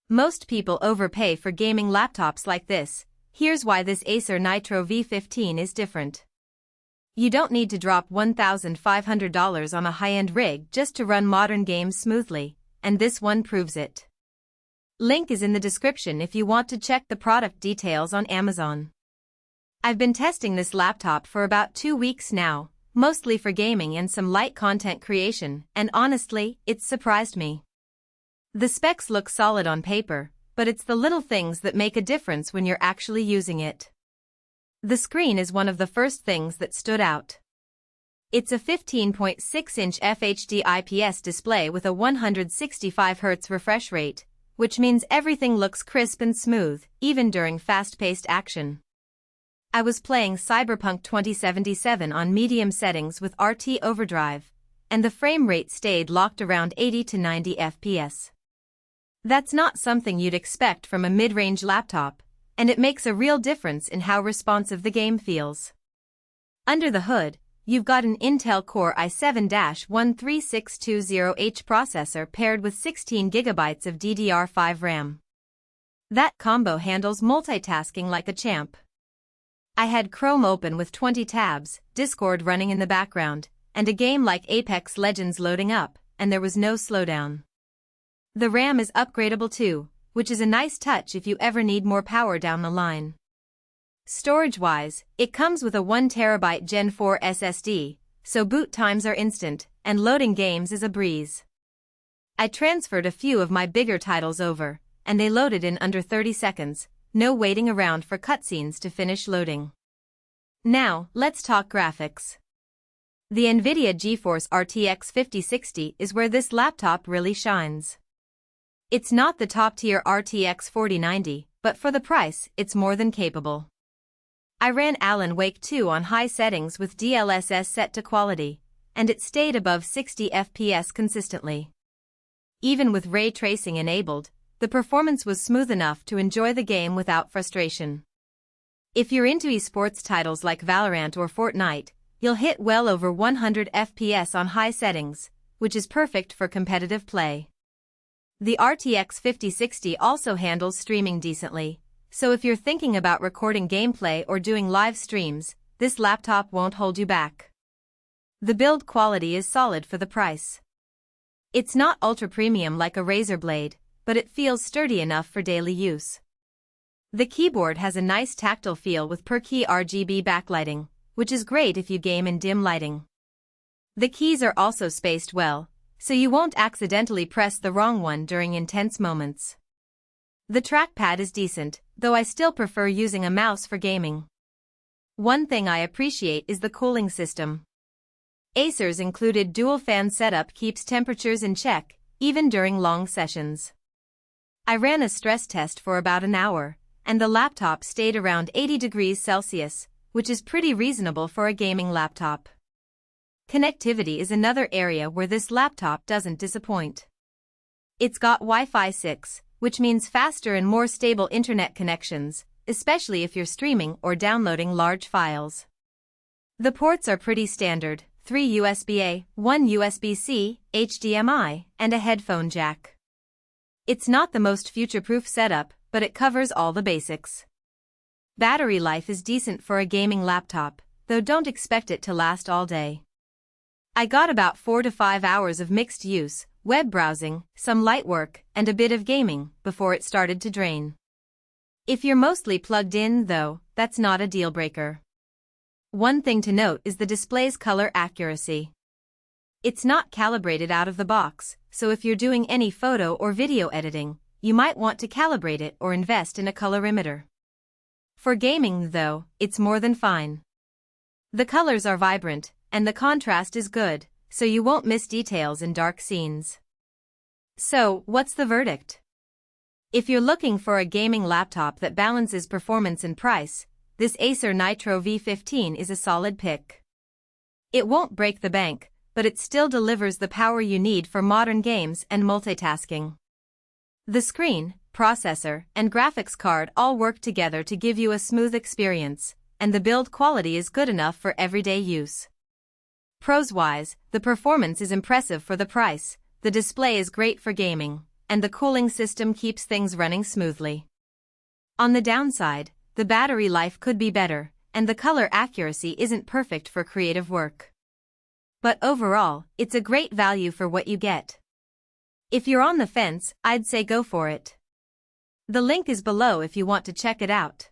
Most people overpay for gaming laptops like this. Here's why this Acer Nitro V15 is different. You don't need to drop $1,500 on a high-end rig just to run modern games smoothly, and this one proves it. Link is in the description if you want to check the product details on Amazon. I've been testing this laptop for about 2 weeks now, mostly for gaming and some light content creation, and honestly, it's surprised me. The specs look solid on paper, but it's the little things that make a difference when you're actually using it. The screen is one of the first things that stood out. It's a 15.6-inch FHD IPS display with a 165Hz refresh rate, which means everything looks crisp and smooth, even during fast-paced action. I was playing Cyberpunk 2077 on medium settings with RT overdrive, and the frame rate stayed locked around 80 to 90 FPS. That's not something you'd expect from a mid-range laptop, and it makes a real difference in how responsive the game feels. Under the hood, you've got an Intel Core i7-13620H processor paired with 16GB of DDR5 RAM. That combo handles multitasking like a champ. I had Chrome open with 20 tabs, Discord running in the background, and a game like Apex Legends loading up, and there was no slowdown. The RAM is upgradable too, which is a nice touch if you ever need more power down the line. Storage-wise, it comes with a 1TB Gen 4 SSD, so boot times are instant, and loading games is a breeze. I transferred a few of my bigger titles over, and they loaded in under 30 seconds, no waiting around for cutscenes to finish loading. Now, let's talk graphics. The NVIDIA GeForce RTX 5060 is where this laptop really shines. It's not the top-tier RTX 4090, but for the price, it's more than capable. I ran Alan Wake 2 on high settings with DLSS set to quality, and it stayed above 60 FPS consistently. Even with ray tracing enabled, the performance was smooth enough to enjoy the game without frustration. If you're into esports titles like Valorant or Fortnite, you'll hit well over 100 FPS on high settings, which is perfect for competitive play. The RTX 5060 also handles streaming decently, so if you're thinking about recording gameplay or doing live streams, this laptop won't hold you back. The build quality is solid for the price. It's not ultra-premium like a Razer blade, but it feels sturdy enough for daily use. The keyboard has a nice tactile feel with per-key RGB backlighting, which is great if you game in dim lighting. The keys are also spaced well, so you won't accidentally press the wrong one during intense moments. The trackpad is decent, though I still prefer using a mouse for gaming. One thing I appreciate is the cooling system. Acer's included dual-fan setup keeps temperatures in check, even during long sessions. I ran a stress test for about an hour, and the laptop stayed around 80 degrees Celsius, which is pretty reasonable for a gaming laptop. Connectivity is another area where this laptop doesn't disappoint. It's got Wi-Fi 6, which means faster and more stable internet connections, especially if you're streaming or downloading large files. The ports are pretty standard, 3 USB-A, 1 USB-C, HDMI, and a headphone jack. It's not the most future-proof setup, but it covers all the basics. Battery life is decent for a gaming laptop, though don't expect it to last all day. I got about 4 to 5 hours of mixed use, web browsing, some light work, and a bit of gaming, before it started to drain. If you're mostly plugged in, though, that's not a deal breaker. One thing to note is the display's color accuracy. It's not calibrated out of the box, so if you're doing any photo or video editing, you might want to calibrate it or invest in a colorimeter. For gaming, though, it's more than fine. The colors are vibrant, and the contrast is good, so you won't miss details in dark scenes. So, what's the verdict? If you're looking for a gaming laptop that balances performance and price, this Acer Nitro V15 is a solid pick. It won't break the bank, but it still delivers the power you need for modern games and multitasking. The screen, processor, and graphics card all work together to give you a smooth experience, and the build quality is good enough for everyday use. Pros-wise, the performance is impressive for the price, the display is great for gaming, and the cooling system keeps things running smoothly. On the downside, the battery life could be better, and the color accuracy isn't perfect for creative work. But overall, it's a great value for what you get. If you're on the fence, I'd say go for it. The link is below if you want to check it out.